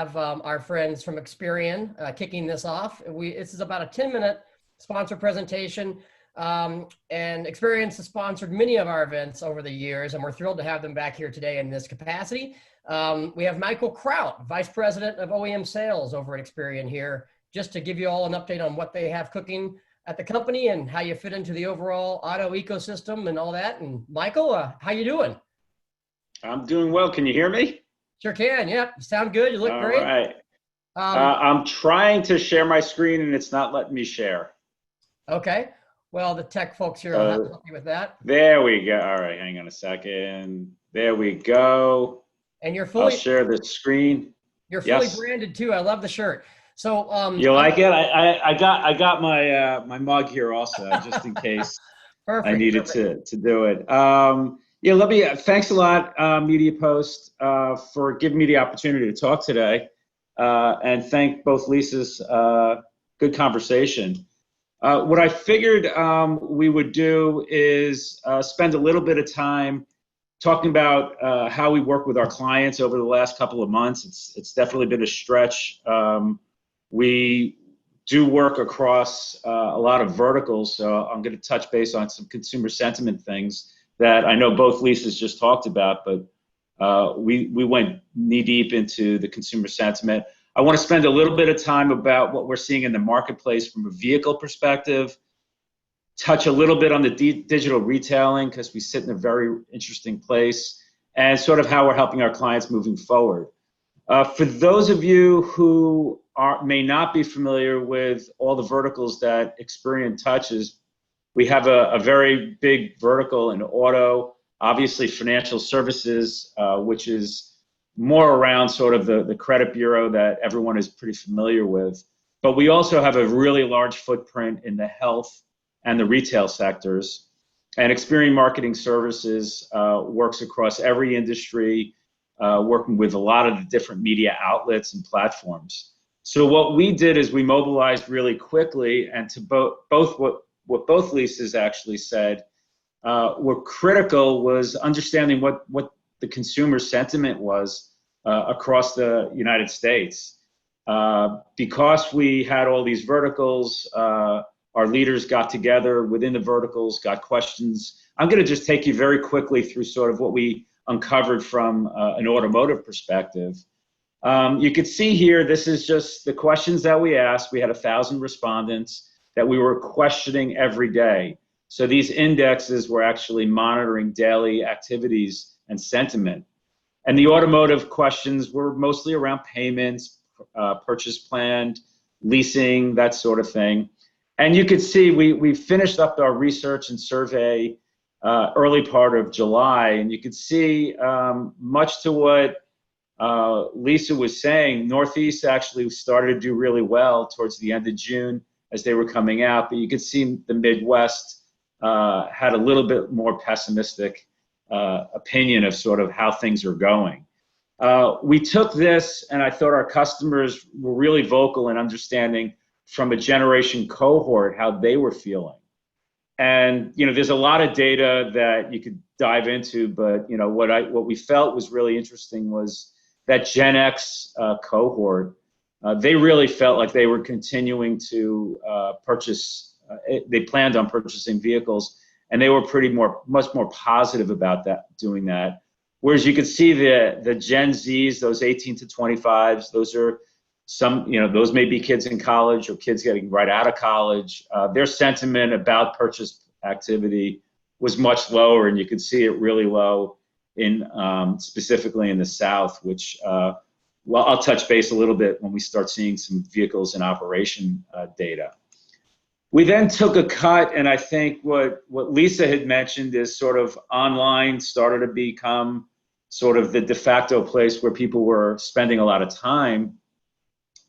have our friends from Experian kicking this off. This is about a 10-minute sponsor presentation. And Experian has sponsored many of our events over the years, and we're thrilled to have them back here today in this capacity. We have Michael Kraut, Vice President of OEM Sales over at Experian here, just to give you all an update on what they have cooking at the company and how you fit into the overall auto ecosystem and all that. And Michael, how you doing? I'm doing well. Can you hear me? Sure can. Yeah, you sound good. You look great. All right. I'm trying to share my screen and it's not letting me share. Okay. Well, the tech folks here will help you with that. There we go. All right. Hang on a second. There we go. And you're I'll share the screen. You're fully branded too. I love the shirt. So you like it? I got my mug here also, just in case I needed to do it. Yeah, thanks a lot, Media Post, for giving me the opportunity to talk today, and thank both Lisa's good conversation. What I figured we would do is spend a little bit of time talking about how we work with our clients over the last couple of months. It's definitely been a stretch. We do work across a lot of verticals, so I'm going to touch base on some consumer sentiment things that I know both Lisas just talked about, but we went knee deep into the consumer sentiment. I want to spend a little bit of time about what we're seeing in the marketplace from a vehicle perspective, touch a little bit on the digital retailing because we sit in a very interesting place, and sort of how we're helping our clients moving forward. For those of you who may not be familiar with all the verticals that Experian touches, we have a very big vertical in auto, obviously financial services, which is more around sort of the credit bureau that everyone is pretty familiar with. But we also have a really large footprint in the health and the retail sectors. And Experian Marketing Services works across every industry, working with a lot of the different media outlets and platforms. So what we did is we mobilized really quickly, and to both what both Lisas actually said were critical was understanding what the consumer sentiment was across the United States. Because we had all these verticals, our leaders got together within the verticals, got questions. I'm going to just take you very quickly through sort of what we uncovered from an automotive perspective. You could see here, this is just the questions that we asked. We had 1,000 respondents that we were questioning every day. So these indexes were actually monitoring daily activities and sentiment. And the automotive questions were mostly around payments, purchase plan, leasing, that sort of thing. And you could see we finished up our research and survey early part of July, and you could see much to what Lisa was saying, Northeast actually started to do really well towards the end of June as they were coming out, but you could see the Midwest had a little bit more pessimistic opinion of sort of how things are going. We took this, and I thought our customers were really vocal in understanding from a generation cohort how they were feeling. And there's a lot of data that you could dive into, but what we felt was really interesting was that Gen X cohort. They really felt like they were continuing to purchase. They planned on purchasing vehicles, and they were much more positive about doing that. Whereas you could see the Gen Zs, those 18 to 25s, those are those may be kids in college or kids getting right out of college. Their sentiment about purchase activity was much lower, and you could see it really low in specifically in the South, which I'll touch base a little bit when we start seeing some vehicles in operation data. We then took a cut, and I think what Lisa had mentioned is sort of online started to become sort of the de facto place where people were spending a lot of time.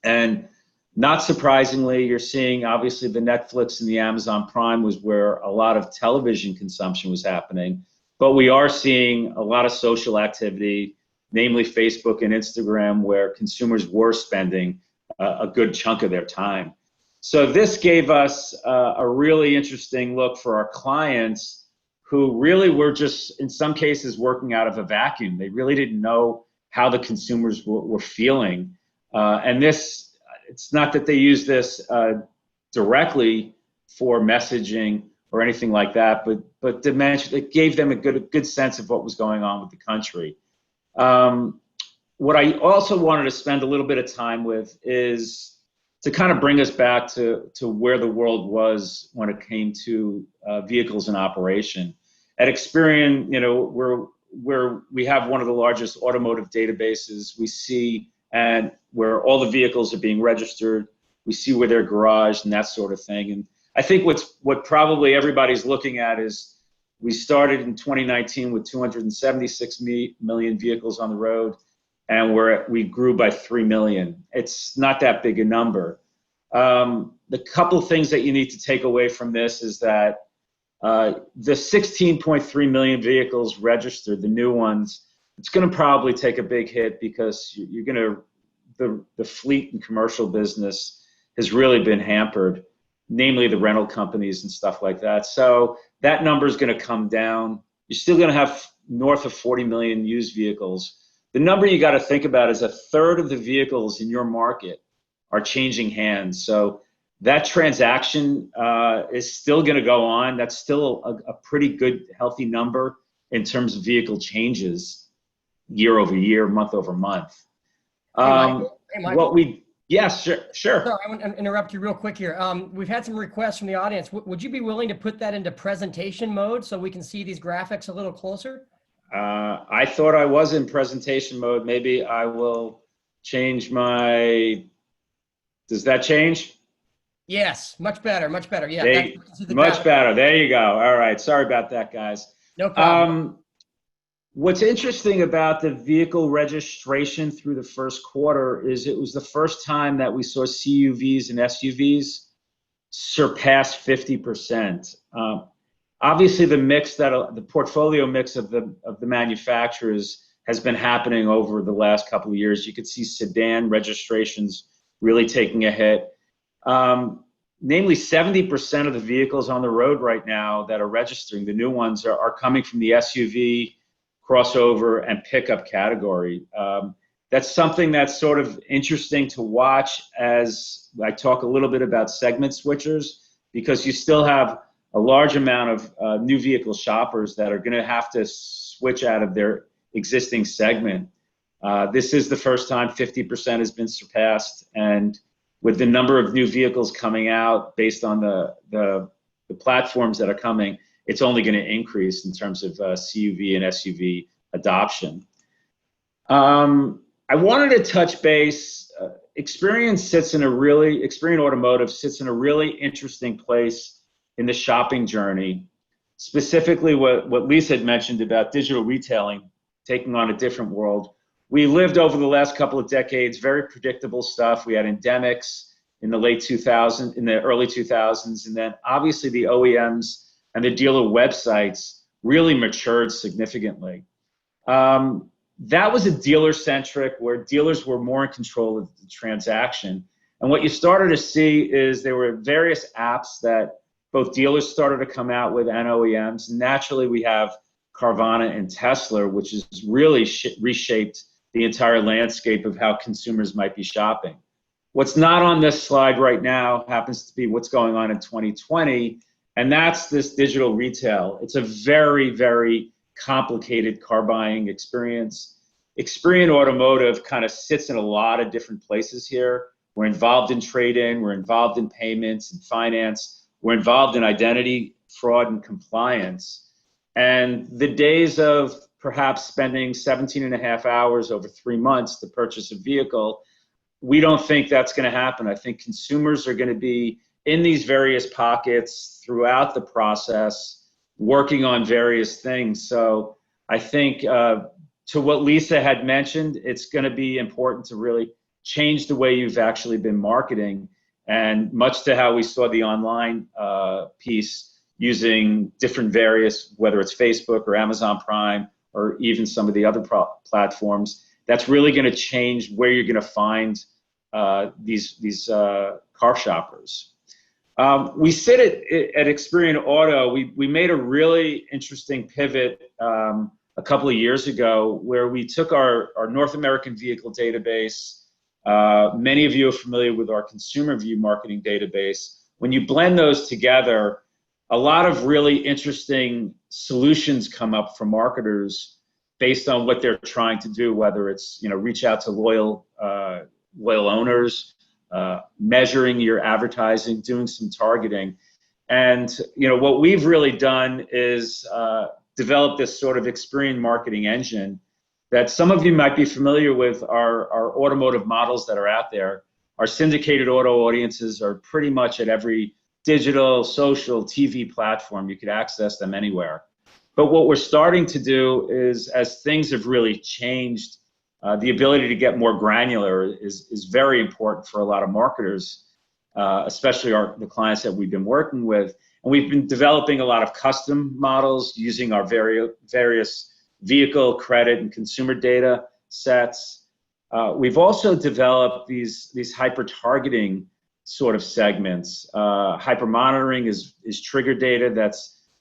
And not surprisingly, you're seeing obviously the Netflix and the Amazon Prime was where a lot of television consumption was happening, but we are seeing a lot of social activity, namely Facebook and Instagram, where consumers were spending a good chunk of their time. So this gave us a really interesting look for our clients who really were just, in some cases, working out of a vacuum. They really didn't know how the consumers were feeling. And this, it's not that they use this directly for messaging or anything like that, but it gave them a good sense of what was going on with the country. What I also wanted to spend a little bit of time with is to kind of bring us back to where the world was when it came to vehicles in operation. At Experian, you know, we have one of the largest automotive databases. We see and where all the vehicles are being registered. We see where they're garaged and that sort of thing. And I think what probably everybody's looking at is we started in 2019 with 276 million vehicles on the road, and we grew by 3 million. It's not that big a number. The couple things that you need to take away from this is that the 16.3 million vehicles registered, the new ones, it's going to probably take a big hit because you're going to, the fleet and commercial business has really been hampered, namely the rental companies and stuff like that. So that number is going to come down. You're still going to have north of 40 million used vehicles. The number you got to think about is a third of the vehicles in your market are changing hands. So that transaction is still going to go on. That's still a pretty good, healthy number in terms of vehicle changes year over year, month over month. Hey, Michael. Yes, sure. Sorry, I want to interrupt you real quick here. We've had some requests from the audience. Would you be willing to put that into presentation mode so we can see these graphics a little closer? I thought I was in presentation mode. Maybe I will change does that change? Yes, much better, much better. Yeah, much better. There you go. All right. Sorry about that, guys. No problem. What's interesting about the vehicle registration through the first quarter is it was the first time that we saw CUVs and SUVs surpass 50%. Obviously, the portfolio mix of the manufacturers has been happening over the last couple of years. You could see sedan registrations really taking a hit. Namely, 70% of the vehicles on the road right now that are registering, the new ones, are coming from the SUV, crossover, and pickup category. That's something that's sort of interesting to watch as I talk a little bit about segment switchers, because you still have a large amount of new vehicle shoppers that are going to have to switch out of their existing segment. This is the first time 50% has been surpassed, and with the number of new vehicles coming out based on the platforms that are coming, it's only going to increase in terms of CUV and SUV adoption. I wanted to touch base. Experian Automotive sits in a really interesting place in the shopping journey, specifically what Lisa had mentioned about digital retailing taking on a different world. We lived over the last couple of decades, very predictable stuff. We had endemics in the early 2000s, and then obviously the OEMs and the dealer websites really matured significantly. That was a dealer-centric, where dealers were more in control of the transaction. And what you started to see is there were various apps that both dealers started to come out with and OEMs. Naturally, we have Carvana and Tesla, which has really reshaped the entire landscape of how consumers might be shopping. What's not on this slide right now happens to be what's going on in 2020, and that's this digital retail. It's a very, very complicated car buying experience. Experian Automotive kind of sits in a lot of different places here. We're involved in trade-in, we're involved in payments and finance, we're involved in identity, fraud, and compliance. And the days of perhaps spending 17 and a half hours over 3 months to purchase a vehicle, we don't think that's going to happen. I think consumers are going to be in these various pockets throughout the process, working on various things. So I think to what Lisa had mentioned, it's going to be important to really change the way you've actually been marketing, and much to how we saw the online piece using different various, whether it's Facebook or Amazon Prime or even some of the other platforms, that's really going to change where you're going to find these car shoppers. We sit at Experian Auto. We made a really interesting pivot a couple of years ago, where we took our North American vehicle database, Many of you are familiar with our consumer view marketing database. When you blend those together, a lot of really interesting solutions come up for marketers based on what they're trying to do, whether it's, reach out to loyal owners, measuring your advertising, doing some targeting. And, what we've really done is develop this sort of Experian marketing engine that some of you might be familiar with. Our automotive models that are out there. Our syndicated auto audiences are pretty much at every digital, social, TV platform. You could access them anywhere. But what we're starting to do is, as things have really changed, the ability to get more granular is very important for a lot of marketers, especially the clients that we've been working with. And we've been developing a lot of custom models using our various vehicle, credit, and consumer data sets. We've also developed these hyper-targeting sort of segments. Hyper-monitoring is trigger data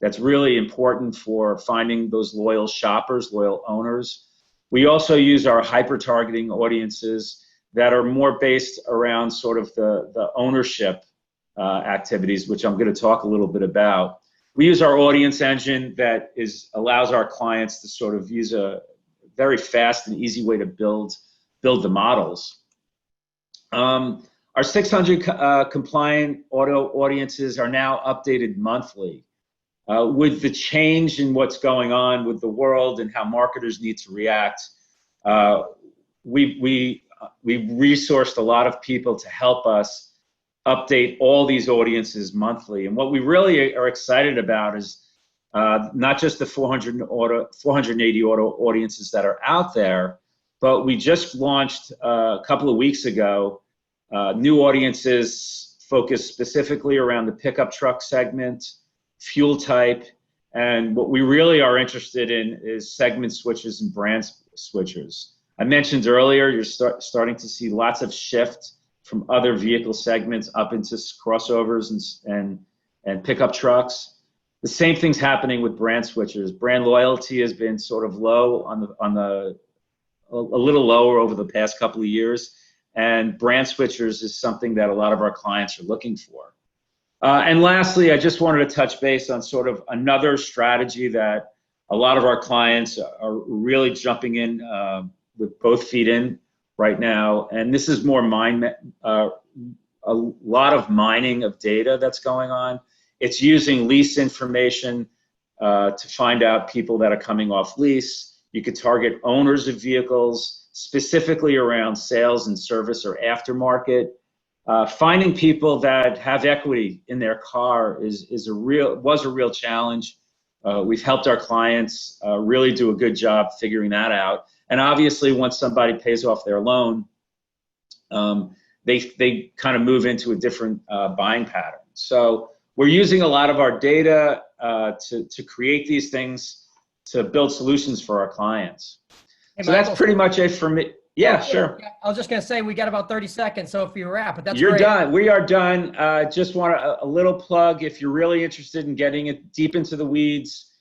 that's really important for finding those loyal shoppers, loyal owners. We also use our hyper-targeting audiences that are more based around sort of the ownership activities, which I'm going to talk a little bit about. We use our audience engine that allows our clients to sort of use a very fast and easy way to build the models. Our 600 compliant auto audiences are now updated monthly. With the change in what's going on with the world and how marketers need to react, we resourced a lot of people to help us update all these audiences monthly. And what we really are excited about is not just the 480 auto audiences that are out there, but we just launched a couple of weeks ago new audiences focused specifically around the pickup truck segment, fuel type, and what we really are interested in is segment switchers and brand switchers. I mentioned earlier, you're starting to see lots of shift from other vehicle segments up into crossovers and pickup trucks. The same thing's happening with brand switchers. Brand loyalty has been sort of low a little lower over the past couple of years, and brand switchers is something that a lot of our clients are looking for. And lastly, I just wanted to touch base on sort of another strategy that a lot of our clients are really jumping in with both feet in right now, and this is more a lot of mining of data that's going on. It's using lease information to find out people that are coming off lease. You could target owners of vehicles, specifically around sales and service or aftermarket. Finding people that have equity in their car was a real challenge. We've helped our clients really do a good job figuring that out. And obviously, once somebody pays off their loan, they kind of move into a different buying pattern. So we're using a lot of our data to create these things, to build solutions for our clients. Hey, so Michael, that's pretty much it for me. Yeah, sure. I was just going to say, we got about 30 seconds, so if you wrap, but that's You're great. done. We are done. Just want a little plug. If you're really interested in getting it deep into the weeds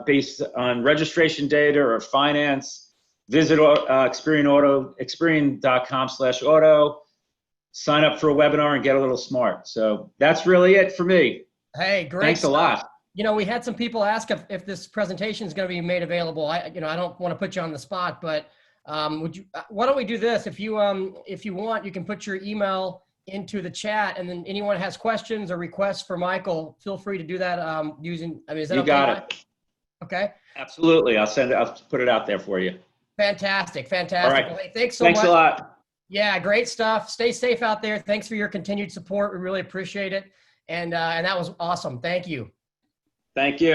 based on registration data or finance, visit Experian.com/auto, sign up for a webinar and get a little smart. So that's really it for me. Hey, great. Thanks a lot. We had some people ask if this presentation is going to be made available. I don't want to put you on the spot, but why don't we do this? If you want, you can put your email into the chat, and then anyone has questions or requests for Michael, feel free to do that is that you okay? got it. Okay. Absolutely. I'll put it out there for you. Fantastic. All right. Well, hey, thanks so much. Thanks a lot. Yeah, great stuff. Stay safe out there. Thanks for your continued support. We really appreciate it. And that was awesome. Thank you. Thank you.